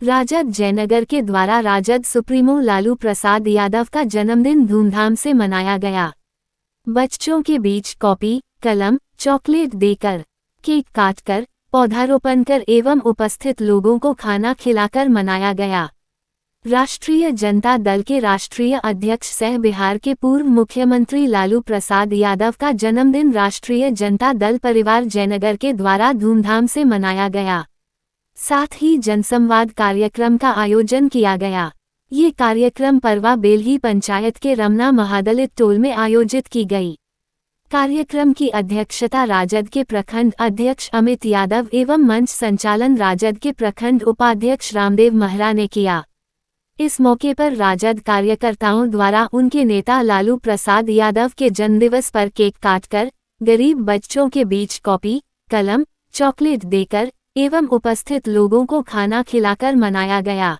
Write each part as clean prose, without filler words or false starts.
राजद जयनगर के द्वारा राजद सुप्रीमो लालू प्रसाद यादव का जन्मदिन धूमधाम से मनाया गया। बच्चों के बीच कॉपी, कलम, चॉकलेट देकर, केक काटकर, पौधारोपण कर एवं उपस्थित लोगों को खाना खिलाकर मनाया गया। राष्ट्रीय जनता दल के राष्ट्रीय अध्यक्ष सह बिहार के पूर्व मुख्यमंत्री लालू प्रसाद यादव का जन्मदिन राष्ट्रीय जनता दल परिवार जयनगर के द्वारा धूमधाम से मनाया गया। साथ ही जनसंवाद कार्यक्रम का आयोजन किया गया। ये कार्यक्रम परवा बेल्ही पंचायत के रमना महादलित टोल में आयोजित की गई। कार्यक्रम की अध्यक्षता राजद के प्रखंड अध्यक्ष अमित यादव एवं मंच संचालन राजद के प्रखंड उपाध्यक्ष रामदेव महरा ने किया। इस मौके पर राजद कार्यकर्ताओं द्वारा उनके नेता लालू प्रसाद यादव के जन्मदिवस पर केक काटकर, गरीब बच्चों के बीच कॉपी, कलम, चॉकलेट देकर एवं उपस्थित लोगों को खाना खिलाकर मनाया गया।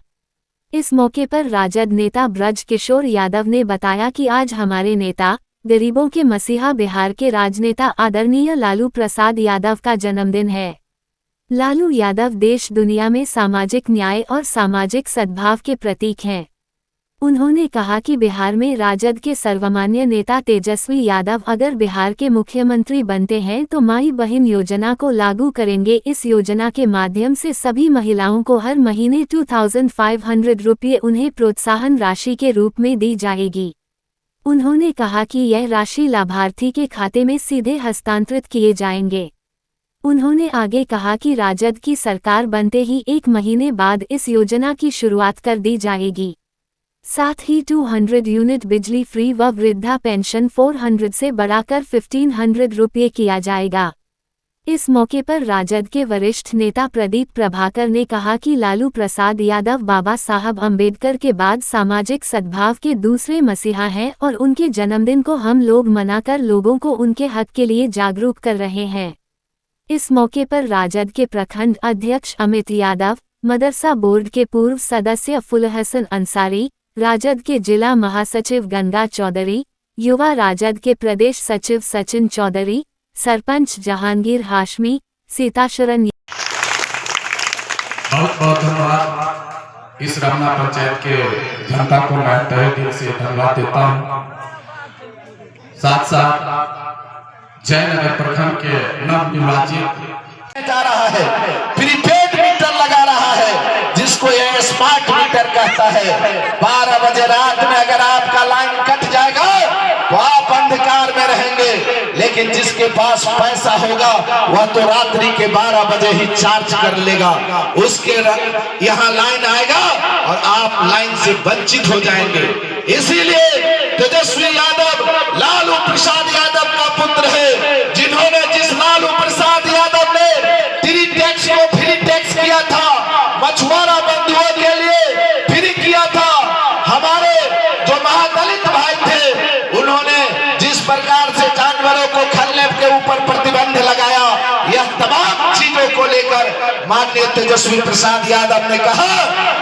इस मौके पर राजद नेता ब्रज किशोर यादव ने बताया कि आज हमारे नेता, गरीबों के मसीहा बिहार के राजनेता आदरणीय लालू प्रसाद यादव का जन्मदिन है। लालू यादव देश दुनिया में सामाजिक न्याय और सामाजिक सद्भाव के प्रतीक हैं। उन्होंने कहा कि बिहार में राजद के सर्वमान्य नेता तेजस्वी यादव अगर बिहार के मुख्यमंत्री बनते हैं तो माई बहन योजना को लागू करेंगे। इस योजना के माध्यम से सभी महिलाओं को हर महीने 2500 रुपये उन्हें प्रोत्साहन राशि के रूप में दी जाएगी। उन्होंने कहा कि यह राशि लाभार्थी के खाते में सीधे हस्तांतरित किए जाएंगे। उन्होंने आगे कहा कि राजद की सरकार बनते ही 1 महीने बाद इस योजना की शुरुआत कर दी जाएगी। साथ ही 200 यूनिट बिजली फ्री व वृद्धा पेंशन 400 से बढ़ाकर 1500 रुपये किया जाएगा। इस मौके पर राजद के वरिष्ठ नेता प्रदीप प्रभाकर ने कहा कि लालू प्रसाद यादव बाबा साहब अंबेडकर के बाद सामाजिक सद्भाव के दूसरे मसीहा हैं और उनके जन्मदिन को हम लोग मनाकर लोगों को उनके हक के लिए जागरूक कर रहे हैं। इस मौके पर राजद के प्रखंड अध्यक्ष अमित यादव, मदरसा बोर्ड के पूर्व सदस्य फुलहसन अंसारी, राजद के जिला महासचिव गंगा चौधरी, युवा राजद के प्रदेश सचिव सचिन चौधरी, सरपंच जहांगीर हाशमी, सीताशरण। बहुत बहुत धन्यवाद। इस रमना पंचायत के जनता को मैं तहे दिल से धन्यवाद देता हूँ। साथ साथ जयनगर प्रखंड के नवनिर्वाचित जा रहा है, प्रीपेड मीटर लगा रहा है जिसको ये स्मार्ट मीटर कहता है। 12 बजे रात में अगर आपका लाइन कट जाएगा तो आप अंधकार में रहेंगे, लेकिन जिसके पास पैसा होगा वह तो रात्रि के 12 बजे ही चार्ज कर लेगा। उसके यहाँ लाइन आएगा और आप लाइन से वंचित हो जाएंगे। इसीलिए तेजस्वी यादव लालू प्रसाद यादव का पुत्र है, जिन्होंने जिस लालू प्रसाद यादव ने फ्री टैक्स को फ्री टैक्स किया था, मछुआरा बंधुओं के लिए फ्री किया था। हमारे जो महादलित भाई थे उन्होंने जिस प्रकार से जानवरों को खलने के ऊपर प्रतिबंध लगाया, यह तमाम चीजों को लेकर माननीय तेजस्वी प्रसाद यादव ने कहा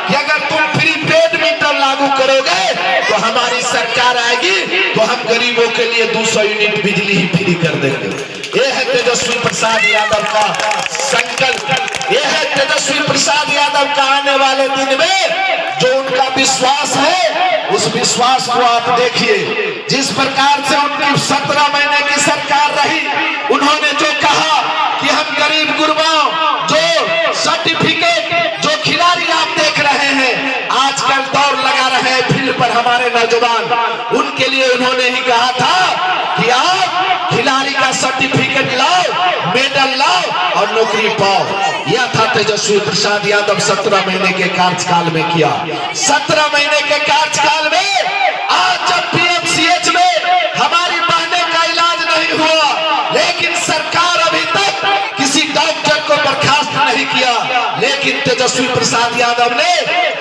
कि अगर तुम फ्री पेड मीटर लागू करोगे तो हमारी सरकार आएगी तो हम गरीबों के लिए 200 यूनिट बिजली ही फ्री कर देंगे। यह है तेजस्वी प्रसाद यादव का संकल्प। यह है तेजस्वी प्रसाद यादव का आने वाले दिन में जो उनका विश्वास है, उस विश्वास को आप देखिए। जिस प्रकार से उनकी 17 महीने की सरकार रही, उन्होंने जो कहा कि हम गरीब गुरबाओं जो सर्टिफिकेट जो खिलाड़ी आप देख रहे हैं, आजकल दौड़ लगा रहे हैं फील्ड पर हमारे नौजवान, उनके लिए उन्होंने ही कहा था कि आप खिलाड़ी का सर्टिफिकेट लाओ, मेडल लाओ और नौकरी पाओ। यह था तेजस्वी प्रसाद यादव 17 महीने के कार्यकाल में किया। 17 महीने के कार्यकाल में आज जब पीएमसीएच में हमारी बहनें का इलाज नहीं हुआ, लेकिन सरकार अभी तक किसी डॉक्टर को बर्खास्त नहीं किया, लेकिन तेजस्वी प्रसाद यादव ने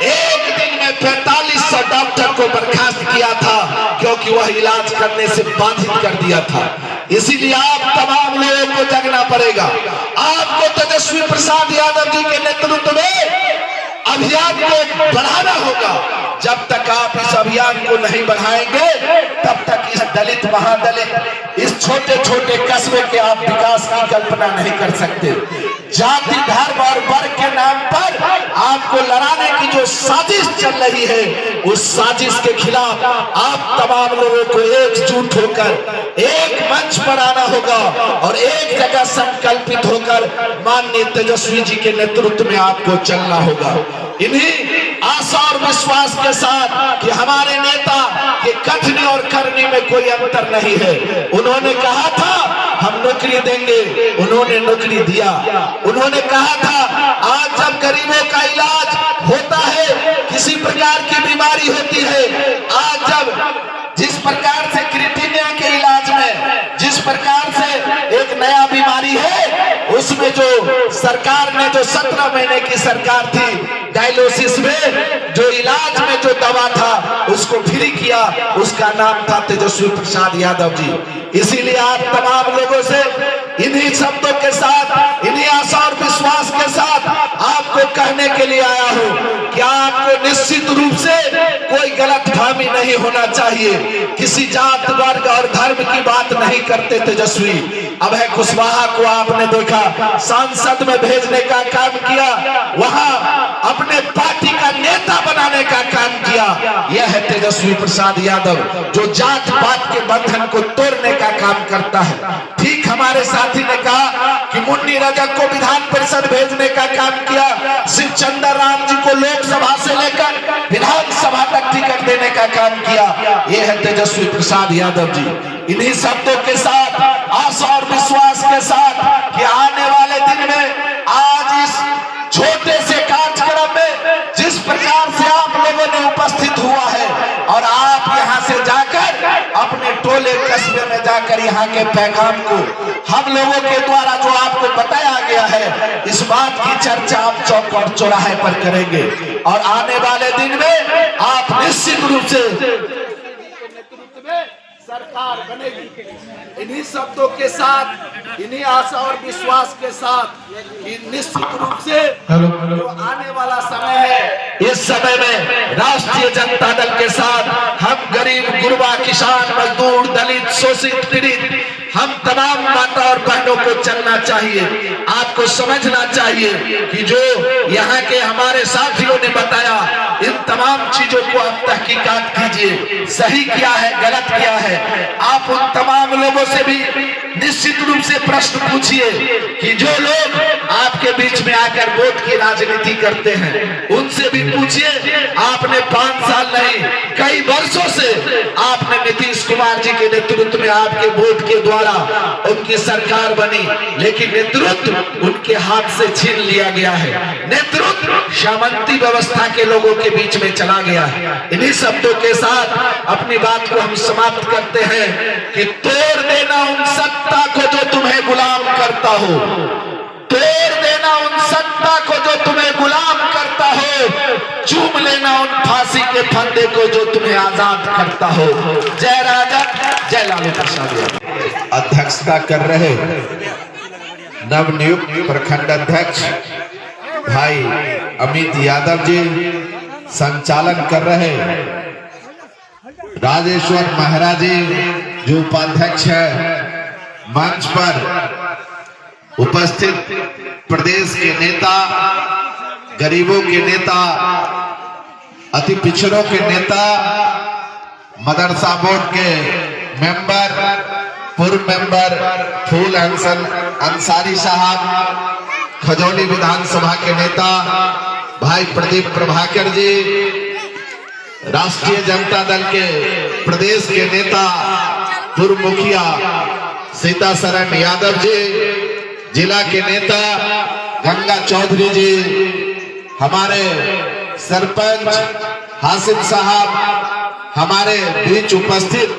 एक दिन में 4500 डॉक्टर को बर्खास्त किया था, क्योंकि वह इलाज करने से बाधित कर दिया था। इसीलिए आप तमाम लोगों को जगना पड़ेगा। आपको तेजस्वी प्रसाद यादव जी के नेतृत्व में अभियान को बढ़ाना होगा। जब तक आप इस अभियान को नहीं बढ़ाएंगे तब तक इस दलित महादलित इस छोटे छोटे कस्बे के आप विकास की कल्पना नहीं कर सकते। जाति धर्म और वर्ग के नाम पर आपको लड़ाने की जो साजिश चल रही है उस साजिश के खिलाफ आप तमाम लोगों को एकजुट होकर एक मंच पर आना होगा और एक जगह संकल्पित होकर माननीय तेजस्वी जी के नेतृत्व में आपको चलना होगा। इन्हीं आशा और विश्वास के साथ कि हमारे नेता के कथनी और करनी में कोई अंतर नहीं है। उन्होंने कहा था हम नौकरी देंगे, उन्होंने नौकरी दिया। उन्होंने कहा था आज जब गरीबों का इलाज होता है, किसी प्रकार की बीमारी होती है, आज जब जिस प्रकार से क्रिटिनिया के इलाज में जिस प्रकार से एक नया बीमारी है उसमें जो सरकार ने जो 17 महीने की सरकार थी डायलिसिस में जो इलाज में जो दवा था उसको फ्री किया, उसका नाम था तेजस्वी प्रसाद यादव जी। इसीलिए आप तमाम लोगों से इन्हीं शब्दों के साथ इन्हीं आशा और विश्वास के साथ आपको कहने के लिए आया हूँ कि आपको निश्चित रूप से कोई गलतफहमी नहीं होना चाहिए। किसी जात वर्ग और धर्म की बात नहीं करते तेजस्वी। अभय कुशवाहा को आपने देखा सांसद में भेजने का काम किया, वहां अपने पार्टी का नेता बनाने का काम किया। यह है तेजस्वी प्रसाद यादव जो जात पात के बंधन को तोड़ने का काम करता है। ठीक हमारे साथी ने कहा कि मुन्नी रजक को विधान परिषद भेजने का काम किया, शिव चंद्र राम जी को लोकसभा से लेकर विधानसभा तक टिकट देने का काम किया। यह है तेजस्वी प्रसाद यादव जी। इन्हीं शब्दों के साथ आशा और विश्वास के साथ कि आने वाले दिन में आज इस छोटे से कार्यक्रम में जिस प्रकार से आप लोगों ने उपस्थित हुआ है और आप यहाँ से जाकर अपने टोले कस्बे में जाकर यहाँ के पैगाम को हम लोगों के द्वारा जो आपको बताया गया है इस बात की चर्चा आप चौक और चौराहे पर करेंगे और आने वाले दिन में आप निश्चित रूप से सरकार बनेगी। इन्हीं शब्दों के साथ इन्हीं आशा और विश्वास के साथ निश्चित रूप से जो आने वाला समय है इस समय में राष्ट्रीय जनता दल के साथ हम गरीब गुरबा किसान मजदूर दलित शोषित पीड़ित हम तमाम माता और बहनों को चलना चाहिए। आपको समझना चाहिए कि जो यहाँ के हमारे साथियों ने बताया इन तमाम चीजों को आप तहकीकात कीजिए, सही क्या है गलत क्या है। आप उन तमाम लोगों से भी निश्चित रूप से प्रश्न पूछिए कि जो लोग आपके बीच में आकर वोट की राजनीति करते हैं उनसे भी पूछिए। आपने 5 साल नहीं कई वर्षों से आपने नीतीश कुमार जी के नेतृत्व में आपके वोट के द्वारा उनकी सरकार बनी, लेकिन नेतृत्व उनके हाथ से छीन लिया गया है। नेतृत्व सामंती व्यवस्था के लोगों के बीच में चला गया है। इन्हीं शब्दों के साथ अपनी बात को हम समाप्त करते हैं कि तोड़ देना उन सत्ता को जो तुम्हें गुलाम करता हो, तोड़ देना उन सत्ता को जो तुम्हें गुलाम करता हो, चूम लेना उन फांसी के फंदे को जो तुम्हें आजाद करता हो। जय राजग जय लालू प्रसाद यादव। अध्यक्षता कर रहे नवनियुक्त प्रखंड अध्यक्ष भाई अमित यादव जी, संचालन कर रहे राजेश्वर महाराज जी जो उपाध्यक्ष है, मंच पर उपस्थित प्रदेश के नेता, गरीबों के नेता, अति पिछड़ों के नेता, मदरसा बोर्ड के मेंबर, पूर्व मेंबर फूल अंसारी साहब, खजौली विधानसभा के नेता भाई प्रदीप प्रभाकर जी, राष्ट्रीय जनता दल के प्रदेश के नेता पूर्व मुखिया सीता शरण यादव जी, जिला के नेता गंगा चौधरी जी, हमारे सरपंच हासिम साहब, हमारे बीच उपस्थित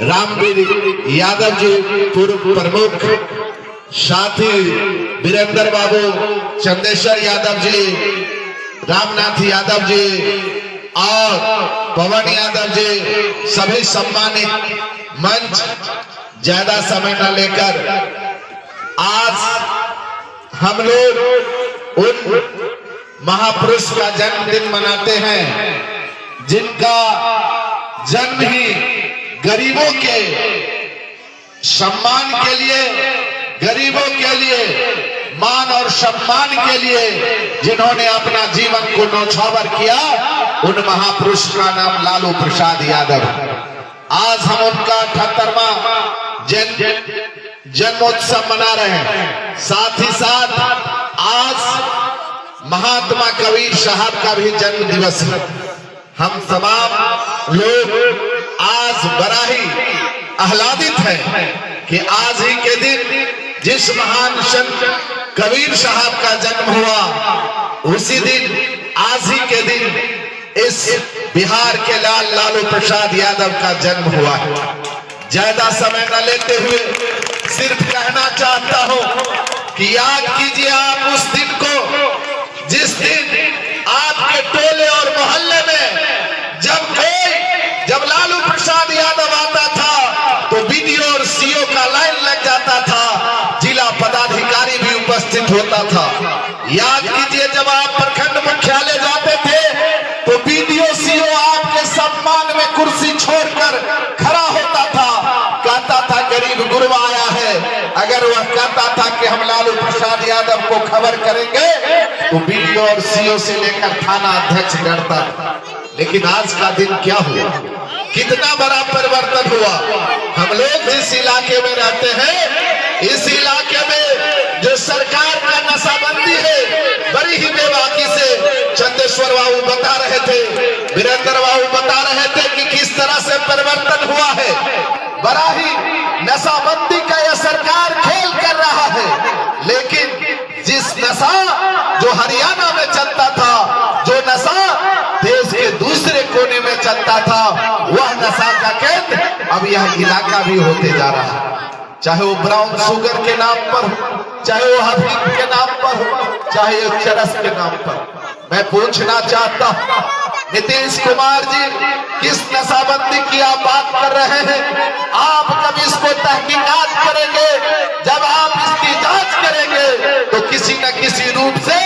रामवीर यादव जी पूर्व प्रमुख, साथी वीरेंद्र बाबू, चंदेश्वर यादव जी, रामनाथ यादव जी और पवन यादव जी, सभी सम्मानित मंच, ज्यादा समय न लेकर आज हम लोग उन महापुरुष का जन्मदिन मनाते हैं, जिनका जन्म ही गरीबों के सम्मान के लिए, गरीबों के लिए मान और सम्मान के लिए जिन्होंने अपना जीवन को न्यौछावर किया, उन महापुरुष का नाम लालू प्रसाद यादव। आज हम उनका 78वां जन्मोत्सव मना रहे हैं। साथ ही साथ आज महात्मा कबीर साहब का भी जन्म दिवस है। हम तमाम लोग आज बड़ा ही आह्लादित हैं कि आज ही के दिन जिस महान संत कबीर साहब का जन्म हुआ, उसी दिन आज ही के दिन इस बिहार के लालू प्रसाद यादव का जन्म हुआ है। ज्यादा समय न लेते हुए सिर्फ कहना चाहता हूं कि याद कीजिए आप उस दिन को जिस दिन आपके टोले और मोहल्ले में जब लालू प्रसाद यादव आता था तो बीडीओ और सीओ का लाइन लग जाता था, जिला पदाधिकारी भी उपस्थित होता था। याद कीजिए जब आप प्रखंड मुख्यालय जाते थे तो बीडीओ सीओ आपके सम्मान में कुर्सी छोड़कर खड़ा होता था, कहता था गरीब गुरबा आया है। अगर वह कहता था कि हम लालू प्रसाद यादव को खबर करेंगे तो बीडीओ और सीओ से लेकर थाना अध्यक्ष डरता था। लेकिन आज का दिन क्या हुआ, कितना बड़ा परिवर्तन हुआ। हम लोग जिस इलाके में रहते हैं, इस इलाके में जो सरकार का नशाबंदी है, बड़ी ही बेबाकी से चंदेश्वर बाबू बता रहे थे, वीरेंद्र बाबू बता रहे थे कि किस तरह से परिवर्तन हुआ है। बड़ा ही नशाबंदी का यह सरकार खेल कर रहा है। लेकिन जिस नशा जो हरियाणा में चलता था, जो नशा देश के दूसरे कोने में चलता था, वह नशा का केंद्र अब यह इलाका भी होते जा रहा है। चाहे वो ब्राउन शुगर के नाम पर हो, चाहे वो हफीज के नाम पर हो, चाहे वो चरस के नाम पर। मैं पूछना चाहता हूं, नीतीश कुमार जी, किस नशाबंदी की आप बात कर रहे हैं? आप जब इसको तहकीकात करेंगे, जब आप इसकी जांच करेंगे तो किसी न किसी रूप से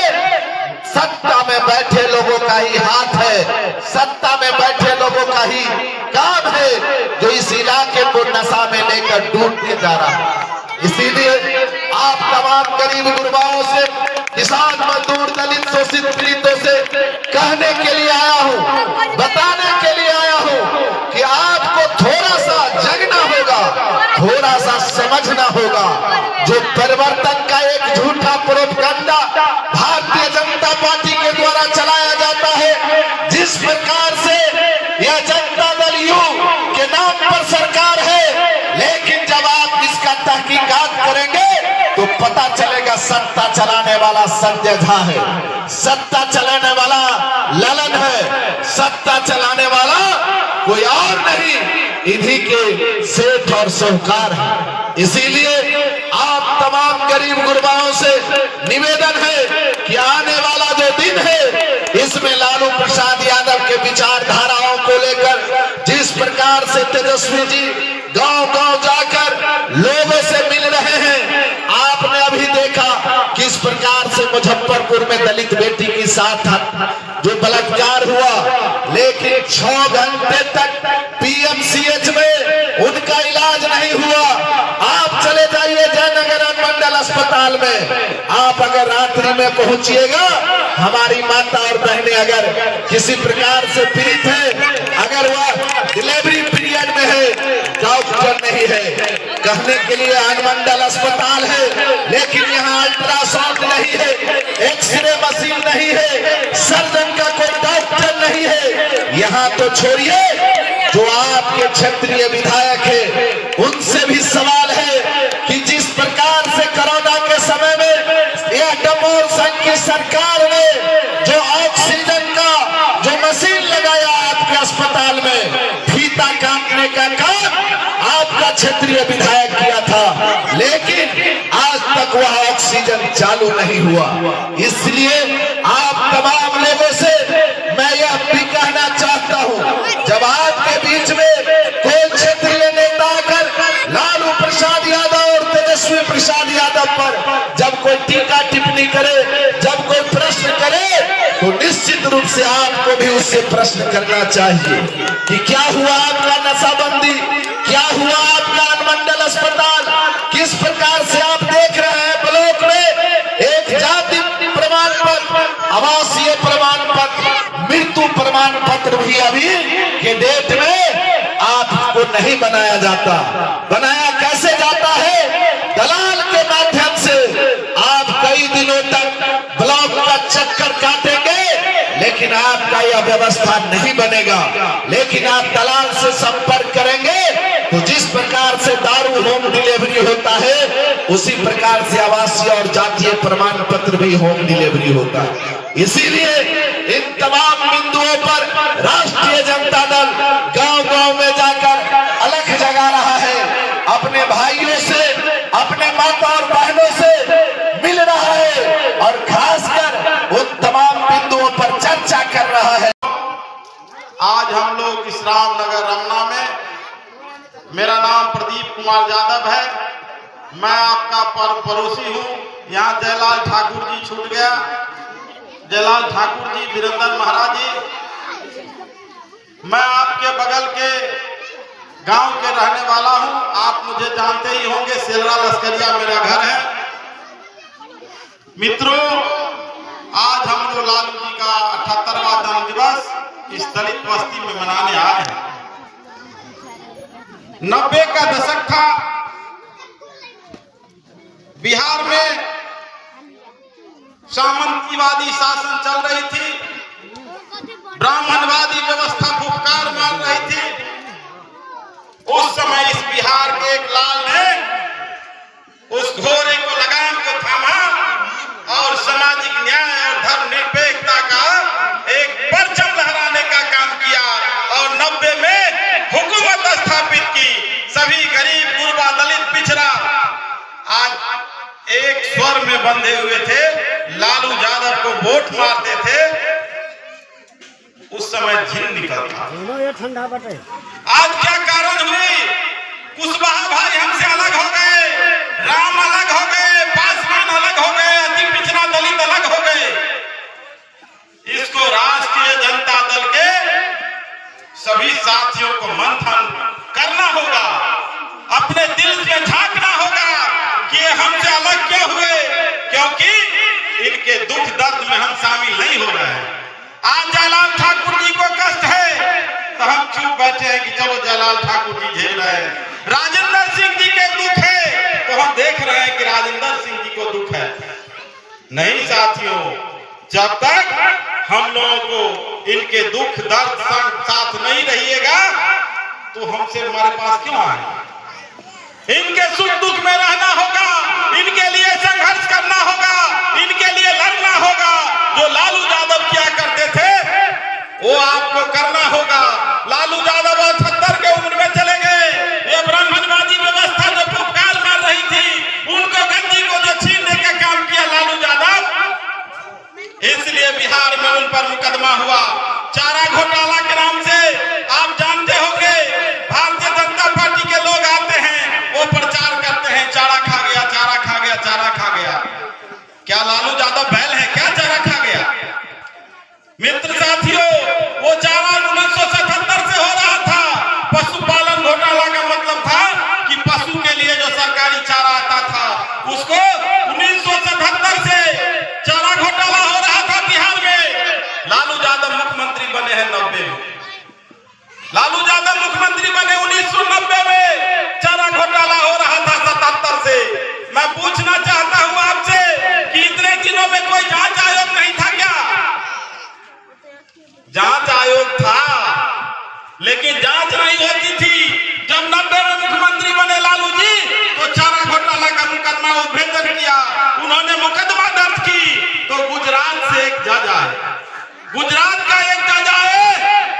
सत्ता में बैठे लोगों का ही हाथ है, सत्ता में बैठे लोगों का ही काम है जो इस इलाके को नशा में लेकर डूबते जा रहा है। इसीलिए आप तमाम गरीब गुरबाओं से, किसान मजदूर दलित शोषित पीड़ितों से कहने के लिए आया हूँ, बताने के लिए आया हूँ कि आपको थोड़ा सा जगना होगा, थोड़ा सा समझना होगा। जो परिवर्तन का एक झूठा प्रोपगंडा भारतीय जनता पार्टी के द्वारा चलाया जाता है, जिस प्रकार से यह जनता दल यू के नाम पर सरकार है, लेकिन जब आप इसका तहकीकात करेंगे तो पता चलेगा सत्ता चलाने वाला संजय झा है, सत्ता चलाने वाला ललन है, सत्ता चलाने वाला कोई और नहीं, इन्हीं के सेठ और साहूकार है। इसीलिए आप तमाम गरीब गुरबाओं से निवेदन है कि आने वाला जो दिन है, इसमें लालू प्रसाद यादव के विचारधाराओं को लेकर जिस प्रकार से तेजस्वी जी गांव-गांव जाकर लोगों से मिल रहे हैं, आपने अभी देखा किस प्रकार से मुजफ्फरपुर में दलित बेटी के साथ जो बलात्कार हुआ, लेकिन 6 घंटे तक पीएमसीएच में उनका इलाज नहीं हुआ। आप चले जाइए जयनगर मंडल अस्पताल में, आप अगर रात्रि में पहुंचिएगा, हमारी माता और बहनें अगर किसी प्रकार से पीड़ित है, अगर वह डिलीवरी पीरियड में है, डॉक्टर नहीं है, कहने के लिए अनुमंडल अस्पताल है, लेकिन यहाँ अल्ट्रासाउंड नहीं है, एक्सरे मशीन नहीं है, सर्जन का कोई डॉक्टर नहीं है। यहाँ तो छोड़िए, जो आपके क्षेत्रीय विधायक है, उनसे भी सवाल है कि जिस प्रकार से कोरोना के समय में यह डमोर संघ की सरकार ने जो ऑक्सीजन का जो मशीन लगाया आपके अस्पताल में, फीता काटने का काम आपका क्षेत्रीय विधायक किया था, लेकिन आज तक वह ऑक्सीजन चालू नहीं हुआ। इसलिए आप तमाम लोगों से मैं यह भी कहना चाहता हूं, जब आपके बीच में कोई क्षेत्रीय नेता आकर लालू प्रसाद यादव और तेजस्वी प्रसाद यादव पर जब कोई टीका टिप्पणी करे, जब कोई प्रश्न करे, निश्चित रूप से आपको भी उससे प्रश्न करना चाहिए कि क्या हुआ आपका नशाबंदी, क्या हुआ आपका अनुमंडल अस्पताल, किस प्रकार से आप देख रहे हैं ब्लॉक में एक जाति प्रमाण पत्र, आवासीय प्रमाण पत्र, मृत्यु प्रमाण पत्र भी अभी के डेट में आपको नहीं बनाया जाता। बनाया कैसे जाता है? दलाल के माध्यम से। आप कई दिनों तक ब्लॉक का चक्कर काटेंगे लेकिन आपका यह व्यवस्था नहीं बनेगा। लेकिन आप दलाल से संपर्क करेंगे तो जिस प्रकार से दारू होम डिलीवरी होता है उसी प्रकार से आवासीय और जातीय प्रमाण पत्र भी होम डिलीवरी होता है। इसीलिए इन तमाम बिंदुओं पर राष्ट्रीय जनता दल गांव-गांव में जाकर अलख जगा रहा है, अपने भाइयों से, अपने माता और बहनों से मिल रहा है और खासकर उन तमाम बिंदुओं पर चर्चा कर रहा है। आज हम लोग इस रामनगर रमना में, मेरा नाम प्रदीप कुमार यादव है, मैं आपका पड़ोसी हूँ। यहाँ जयलाल ठाकुर जी छूट गया, जयलाल ठाकुर जी, वीरेंद्र महाराज जी। मैं आपके बगल के गांव के रहने वाला हूं, आप मुझे जानते ही होंगे, सेलरा लश्करिया मेरा घर है। मित्रों, आज हम लोग लालू जी का 78वां जन्म दिवस इस दलित बस्ती में मनाने आए हैं। 90 का दशक था, बिहार में सामंतवादी शासन चल रही थी, ब्राह्मणवादी व्यवस्था फुफकार मार रही थी। उस समय इस बिहार के एक लाल ने उस घोड़े को लगाम को थामा और सामाजिक न्याय और धर्मनिरपेक्षता का एक परचम लहराने का काम किया और 90 में हुकूमत स्थापित की। सभी गरीब, गुरबा, दलित, पिछड़ा आज एक स्वर में बंधे हुए थे, लालू यादव को वोट मारते थे। उस समय झिल निकलता। आज क्या कारण हुई? कुशवाहा भाई हमसे अलग हो गए, राम अलग हो गए, पासवान अलग हो गए, अति पिछड़ा दलित अलग हो गए। इसको राष्ट्रीय जनता दल के सभी साथियों को मंथन करना होगा, अपने दिल में झांकना होगा कि ये हमसे अलग क्यों हुए, क्योंकि इनके दुख दर्द में हम शामिल नहीं हो रहे हैं। आज जयलाल ठाकुर जी को कष्ट है तो हम चुप बैठे हैं कि चलो जयलाल ठाकुर जी झेल रहे हैं। राजेंद्र सिंह जी के दुख है तो हम देख रहे हैं कि राजेंद्र सिंह जी को दुख है। नहीं साथियों, जब तक हम लोगों को इनके दुख दर्द साथ नहीं रहिएगा तो हमसे हमारे पास क्यों आए? इनके सुख दुख में रहना होगा, इनके लिए संघर्ष करना होगा, इनके लिए लड़ना होगा। जो लालू यादव किया करते थे वो आपको करना होगा। लालू यादव 78 के उम्र में चले गए। ये ब्राह्मणवादी व्यवस्था जो फुफकार मार रही थी, उनको गद्दी को जो छीनने का काम किया लालू यादव, इसलिए बिहार में उन पर मुकदमा हुआ। चारा घोटाला के नाम से आप जानते होंगे, भारतीय जनता पार्टी के लोग आते हैं, वो प्रचार करते हैं, चारा खा गया, चारा खा गया, चारा खा गया। क्या लालू यादव बैल है क्या चारा खा गया? मित्र साथियों, वो चारा 1977 से हो रहा था। पशुपालन घोटाला का मतलब था कि पशु के लिए जो सरकारी चारा आता था उसको 1977 से चारा घोटाला हो रहा था बिहार में। लालू यादव मुख्यमंत्री बने हैं 90 में। लालू यादव मुख्यमंत्री बने 1990 में, चारा घोटाला हो रहा था 77 से। मैं पूछना चाहता हूं आपसे कि इतने दिनों में कोई जांच आयोग नहीं था क्या? जांच आयोग था, लेकिन जांच नहीं होती थी। जब 90 में मुख्यमंत्री बने लालू जी तो चारा घोटाला का मुकदमा उद्भेदन किया, उन्होंने मुकदमा दर्ज की। तो गुजरात से एक जज आए, गुजरात का एक जज आए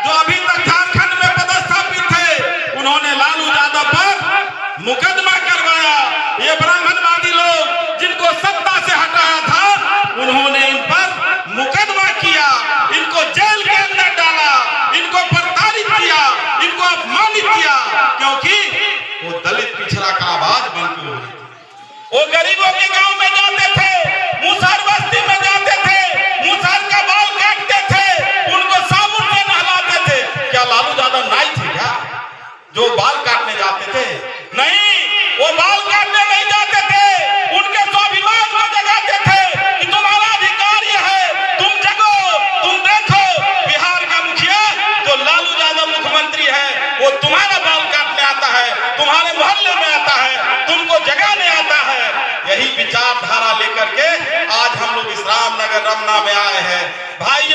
जो अभी तक झारखंड में पदस्थापित थे, उन्होंने लालू यादव पर मुकदमा करवाया। ये ब्राह्मणवादी लोग जिनको सत्ता से हटाया था, उन्होंने इन पर मुकदमा किया, इनको जेल के अंदर डाला, इनको प्रताड़ित किया, इनको अपमानित किया, क्योंकि वो दलित पिछड़ा का आवाज बनते हुए वो गरीबों के गांव में जाते थे, मुसहर बस्ती में जाते थे, मुसहर का बाल काटते तुम्हारा बाल काटने आता है, तुम्हारे मोहल्ले में आता है, तुमको जगाने आता है। यही विचारधारा लेकर के आज हम लोग इस रामनगर रमना में आए हैं। भाई